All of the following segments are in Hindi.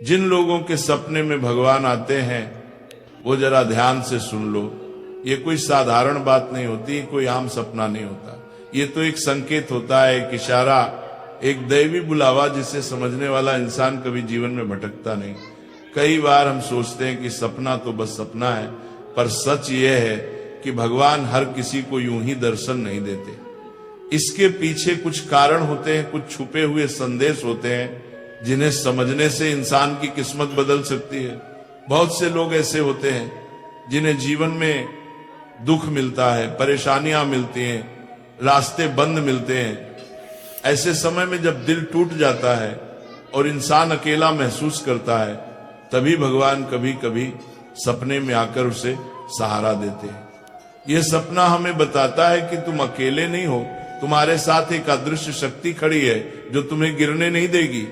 जिन लोगों के सपने में भगवान आते हैं वो जरा ध्यान से सुन लो। ये कोई साधारण बात नहीं होती, कोई आम सपना नहीं होता। ये तो एक संकेत होता है, एक इशारा, एक दैवी बुलावा जिसे समझने वाला इंसान कभी जीवन में भटकता नहीं। कई बार हम सोचते हैं कि सपना तो बस सपना है, पर सच ये है कि भगवान हर किसी को यूं ही दर्शन नहीं देते। इसके पीछे कुछ कारण होते हैं, कुछ छुपे हुए संदेश होते हैं जिन्हें समझने से इंसान की किस्मत बदल सकती है। बहुत से लोग ऐसे होते हैं जिन्हें जीवन में दुख मिलता है, परेशानियां मिलती हैं, रास्ते बंद मिलते हैं। ऐसे समय में जब दिल टूट जाता है और इंसान अकेला महसूस करता है, तभी भगवान कभी कभी सपने में आकर उसे सहारा देते हैं। यह सपना हमें बताता है कि तुम अकेले नहीं हो, तुम्हारे साथ एक अदृश्य शक्ति खड़ी है जो तुम्हें गिरने नहीं देगी।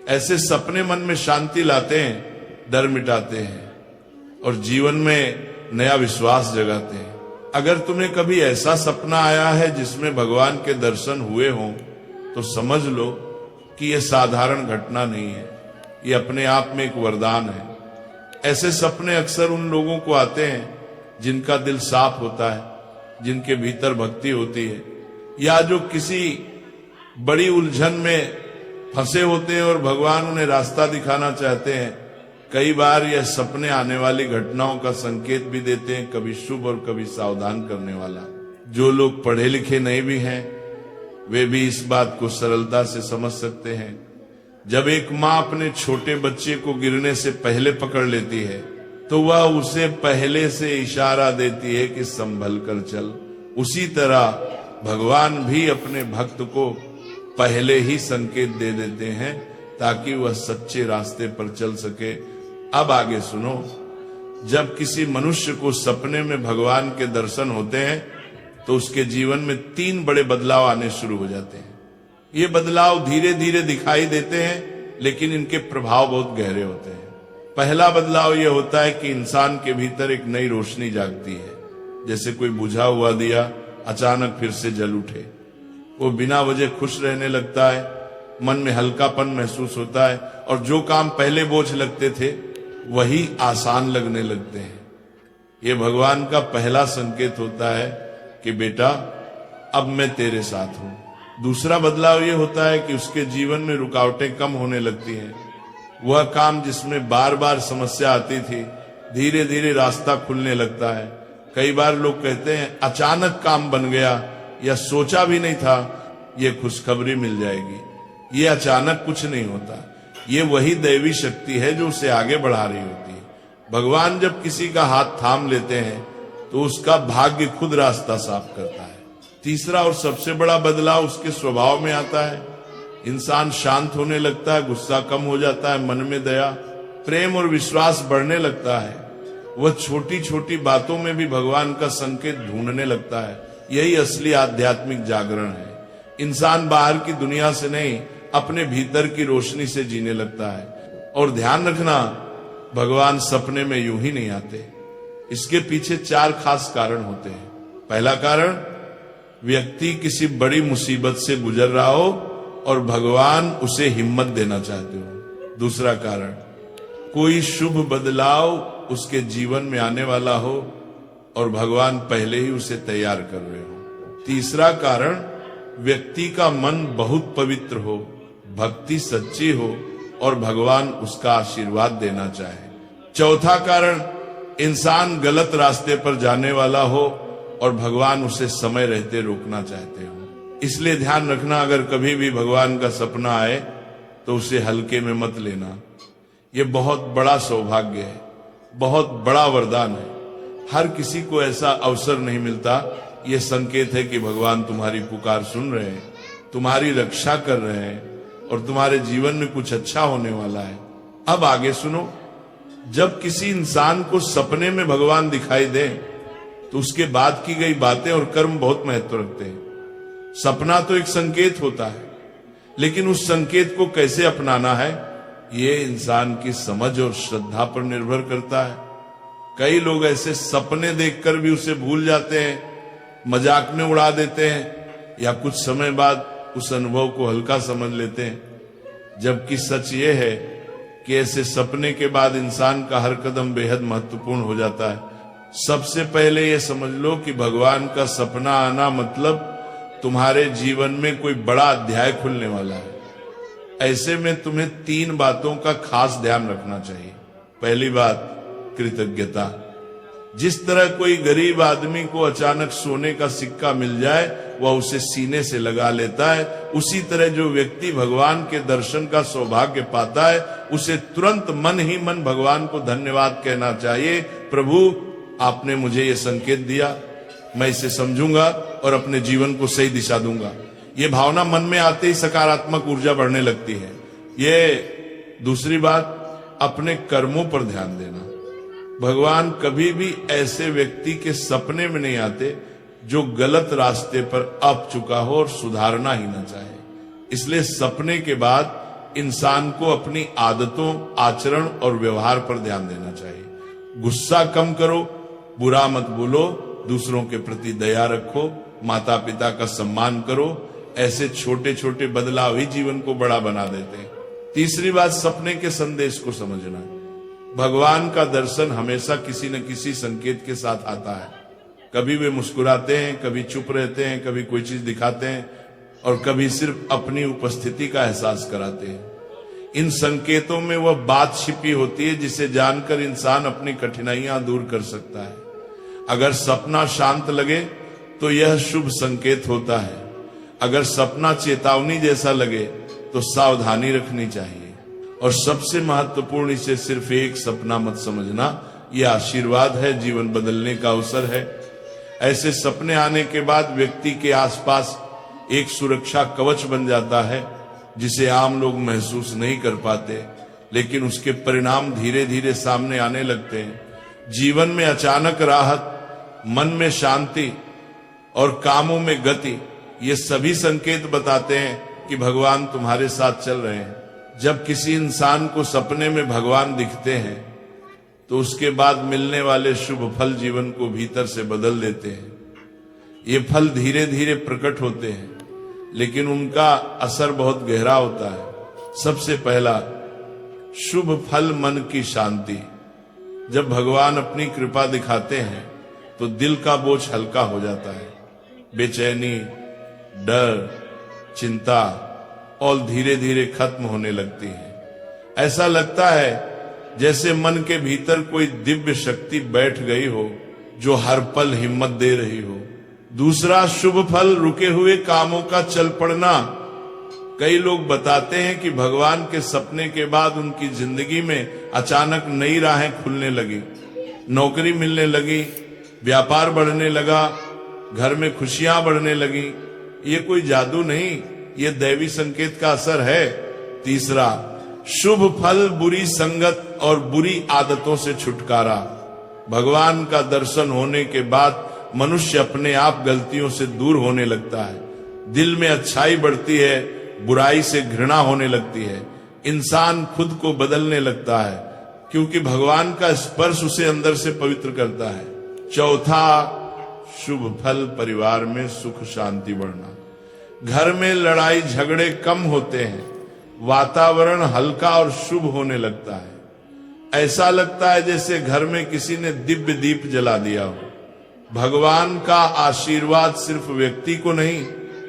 ऐसे सपने मन में शांति लाते हैं, डर मिटाते हैं और जीवन में नया विश्वास जगाते हैं। अगर तुम्हें कभी ऐसा सपना आया है जिसमें भगवान के दर्शन हुए हों, तो समझ लो कि यह साधारण घटना नहीं है, ये अपने आप में एक वरदान है। ऐसे सपने अक्सर उन लोगों को आते हैं जिनका दिल साफ होता है, जिनके भीतर भक्ति होती है, या जो किसी बड़ी उलझन में फंसे होते हैं और भगवान उन्हें रास्ता दिखाना चाहते हैं। कई बार यह सपने आने वाली घटनाओं का संकेत भी देते हैं, कभी शुभ और कभी सावधान करने वाला। जो लोग पढ़े लिखे नहीं भी हैं, वे भी इस बात को सरलता से समझ सकते हैं। जब एक माँ अपने छोटे बच्चे को गिरने से पहले पकड़ लेती है, तो वह उसे पहले से इशारा देती है कि संभल कर चल। उसी तरह भगवान भी अपने भक्त को पहले ही संकेत दे देते हैं ताकि वह सच्चे रास्ते पर चल सके। अब आगे सुनो। जब किसी मनुष्य को सपने में भगवान के दर्शन होते हैं तो उसके जीवन में 3 बड़े बदलाव आने शुरू हो जाते हैं। ये बदलाव धीरे धीरे दिखाई देते हैं, लेकिन इनके प्रभाव बहुत गहरे होते हैं। पहला बदलाव यह होता है कि इंसान के भीतर एक नई रोशनी जागती है, जैसे कोई बुझा हुआ दिया अचानक फिर से जल उठे। वो बिना वजह खुश रहने लगता है, मन में हल्कापन महसूस होता है और जो काम पहले बोझ लगते थे वही आसान लगने लगते हैं। ये भगवान का पहला संकेत होता है कि बेटा अब मैं तेरे साथ हूं। दूसरा बदलाव ये होता है कि उसके जीवन में रुकावटें कम होने लगती हैं। वह काम जिसमें बार बार समस्या आती थी, धीरे धीरे रास्ता खुलने लगता है। कई बार लोग कहते हैं अचानक काम बन गया, या सोचा भी नहीं था ये खुशखबरी मिल जाएगी। ये अचानक कुछ नहीं होता, ये वही दैवी शक्ति है जो उसे आगे बढ़ा रही होती है। भगवान जब किसी का हाथ थाम लेते हैं तो उसका भाग्य खुद रास्ता साफ करता है। तीसरा और सबसे बड़ा बदलाव उसके स्वभाव में आता है। इंसान शांत होने लगता है, गुस्सा कम हो जाता है, मन में दया, प्रेम और विश्वास बढ़ने लगता है। वह छोटी छोटी बातों में भी भगवान का संकेत ढूंढने लगता है। यही असली आध्यात्मिक जागरण है। इंसान बाहर की दुनिया से नहीं, अपने भीतर की रोशनी से जीने लगता है। और ध्यान रखना, भगवान सपने में यूं ही नहीं आते। इसके पीछे 4 खास कारण होते हैं। पहला कारण, व्यक्ति किसी बड़ी मुसीबत से गुजर रहा हो और भगवान उसे हिम्मत देना चाहते हो। दूसरा कारण, कोई शुभ बदलाव उसके जीवन में आने वाला हो और भगवान पहले ही उसे तैयार कर रहे हो। तीसरा कारण, व्यक्ति का मन बहुत पवित्र हो, भक्ति सच्ची हो और भगवान उसका आशीर्वाद देना चाहे। चौथा कारण, इंसान गलत रास्ते पर जाने वाला हो और भगवान उसे समय रहते रोकना चाहते हो। इसलिए ध्यान रखना, अगर कभी भी भगवान का सपना आए तो उसे हल्के में मत लेना। ये बहुत बड़ा सौभाग्य है, बहुत बड़ा वरदान है। हर किसी को ऐसा अवसर नहीं मिलता। ये संकेत है कि भगवान तुम्हारी पुकार सुन रहे हैं, तुम्हारी रक्षा कर रहे हैं और तुम्हारे जीवन में कुछ अच्छा होने वाला है। अब आगे सुनो। जब किसी इंसान को सपने में भगवान दिखाई दे तो उसके बाद की गई बातें और कर्म बहुत महत्व रखते हैं। सपना तो एक संकेत होता है, लेकिन उस संकेत को कैसे अपनाना है, ये इंसान की समझ और श्रद्धा पर निर्भर करता है। कई लोग ऐसे सपने देखकर भी उसे भूल जाते हैं, मजाक में उड़ा देते हैं या कुछ समय बाद उस अनुभव को हल्का समझ लेते हैं। जबकि सच ये है कि ऐसे सपने के बाद इंसान का हर कदम बेहद महत्वपूर्ण हो जाता है। सबसे पहले ये समझ लो कि भगवान का सपना आना मतलब तुम्हारे जीवन में कोई बड़ा अध्याय खुलने वाला है। ऐसे में तुम्हें 3 बातों का खास ध्यान रखना चाहिए। पहली बात, कृतज्ञता। जिस तरह कोई गरीब आदमी को अचानक सोने का सिक्का मिल जाए वह उसे सीने से लगा लेता है, उसी तरह जो व्यक्ति भगवान के दर्शन का सौभाग्य पाता है उसे तुरंत मन ही मन भगवान को धन्यवाद कहना चाहिए। प्रभु, आपने मुझे ये संकेत दिया, मैं इसे समझूंगा और अपने जीवन को सही दिशा दूंगा। ये भावना मन में आते ही सकारात्मक ऊर्जा बढ़ने लगती है। ये दूसरी बात, अपने कर्मों पर ध्यान देना। भगवान कभी भी ऐसे व्यक्ति के सपने में नहीं आते जो गलत रास्ते पर अब चुका हो और सुधारना ही ना चाहे। इसलिए सपने के बाद इंसान को अपनी आदतों, आचरण और व्यवहार पर ध्यान देना चाहिए। गुस्सा कम करो, बुरा मत बोलो, दूसरों के प्रति दया रखो, माता पिता का सम्मान करो। ऐसे छोटे छोटे बदलाव ही जीवन को बड़ा बना देते हैं। तीसरी बात, सपने के संदेश को समझना। भगवान का दर्शन हमेशा किसी न किसी संकेत के साथ आता है। कभी वे मुस्कुराते हैं, कभी चुप रहते हैं, कभी कोई चीज दिखाते हैं और कभी सिर्फ अपनी उपस्थिति का एहसास कराते हैं। इन संकेतों में वह बात छिपी होती है जिसे जानकर इंसान अपनी कठिनाइयां दूर कर सकता है। अगर सपना शांत लगे तो यह शुभ संकेत होता है। अगर सपना चेतावनी जैसा लगे तो सावधानी रखनी चाहिए। और सबसे महत्वपूर्ण, इसे सिर्फ एक सपना मत समझना, यह आशीर्वाद है, जीवन बदलने का अवसर है। ऐसे सपने आने के बाद व्यक्ति के आसपास एक सुरक्षा कवच बन जाता है जिसे आम लोग महसूस नहीं कर पाते, लेकिन उसके परिणाम धीरे धीरे सामने आने लगते हैं। जीवन में अचानक राहत, मन में शांति और कामों में गति, ये सभी संकेत बताते हैं कि भगवान तुम्हारे साथ चल रहे हैं। जब किसी इंसान को सपने में भगवान दिखते हैं तो उसके बाद मिलने वाले शुभ फल जीवन को भीतर से बदल देते हैं। ये फल धीरे धीरे प्रकट होते हैं, लेकिन उनका असर बहुत गहरा होता है। सबसे पहला, शुभ फल मन की शांति। जब भगवान अपनी कृपा दिखाते हैं तो दिल का बोझ हल्का हो जाता है। बेचैनी, डर, चिंता और धीरे धीरे खत्म होने लगती है। ऐसा लगता है जैसे मन के भीतर कोई दिव्य शक्ति बैठ गई हो जो हर पल हिम्मत दे रही हो। दूसरा, शुभ फल रुके हुए कामों का चल पड़ना। कई लोग बताते हैं कि भगवान के सपने के बाद उनकी जिंदगी में अचानक नई राहें खुलने लगी, नौकरी मिलने लगी, व्यापार बढ़ने लगा, घर में खुशियां बढ़ने लगी। ये कोई जादू नहीं, ये दैवी संकेत का असर है। तीसरा, शुभ फल बुरी संगत और बुरी आदतों से छुटकारा। भगवान का दर्शन होने के बाद मनुष्य अपने आप गलतियों से दूर होने लगता है। दिल में अच्छाई बढ़ती है, बुराई से घृणा होने लगती है। इंसान खुद को बदलने लगता है क्योंकि भगवान का स्पर्श उसे अंदर से पवित्र करता है। चौथा, शुभ फल परिवार में सुख शांति बढ़ना। घर में लड़ाई झगड़े कम होते हैं, वातावरण हल्का और शुभ होने लगता है। ऐसा लगता है जैसे घर में किसी ने दिव्य दीप जला दिया हो। भगवान का आशीर्वाद सिर्फ व्यक्ति को नहीं,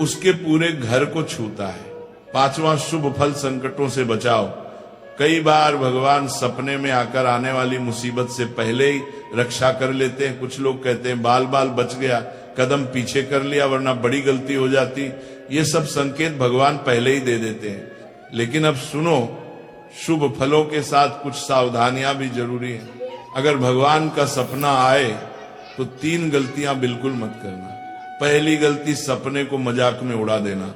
उसके पूरे घर को छूता है। पांचवा, शुभ फल संकटों से बचाओ। कई बार भगवान सपने में आकर आने वाली मुसीबत से पहले ही रक्षा कर लेते हैं। कुछ लोग कहते हैं बाल बाल बच गया, कदम पीछे कर लिया वरना बड़ी गलती हो जाती। ये सब संकेत भगवान पहले ही दे देते हैं। लेकिन अब सुनो, शुभ फलों के साथ कुछ सावधानियां भी जरूरी है। अगर भगवान का सपना आए तो 3 गलतियां बिल्कुल मत करना। पहली गलती, सपने को मजाक में उड़ा देना।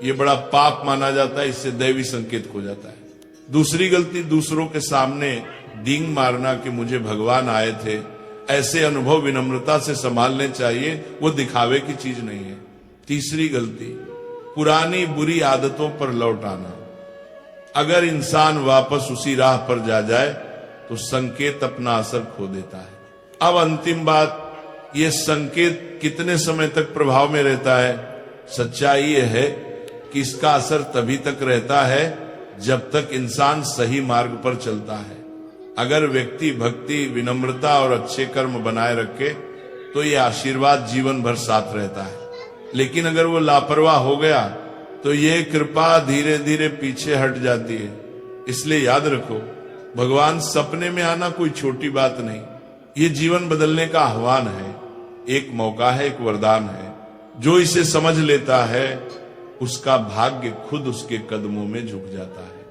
ये बड़ा पाप माना जाता है, इससे दैवी संकेत खो जाता है। दूसरी गलती, दूसरों के सामने डींग मारना कि मुझे भगवान आए थे। ऐसे अनुभव विनम्रता से संभालने चाहिए, वो दिखावे की चीज नहीं है। तीसरी गलती, पुरानी बुरी आदतों पर लौट आना। अगर इंसान वापस उसी राह पर जा जाए तो संकेत अपना असर खो देता है। अब अंतिम बात, ये संकेत कितने समय तक प्रभाव में रहता है? सच्चाई ये है कि इसका असर तभी तक रहता है जब तक इंसान सही मार्ग पर चलता है। अगर व्यक्ति भक्ति, विनम्रता और अच्छे कर्म बनाए रखे तो ये आशीर्वाद जीवन भर साथ रहता है। लेकिन अगर वो लापरवाह हो गया तो ये कृपा धीरे धीरे पीछे हट जाती है। इसलिए याद रखो, भगवान सपने में आना कोई छोटी बात नहीं, ये जीवन बदलने का आह्वान है, एक मौका है, एक वरदान है। जो इसे समझ लेता है उसका भाग्य खुद उसके कदमों में झुक जाता है।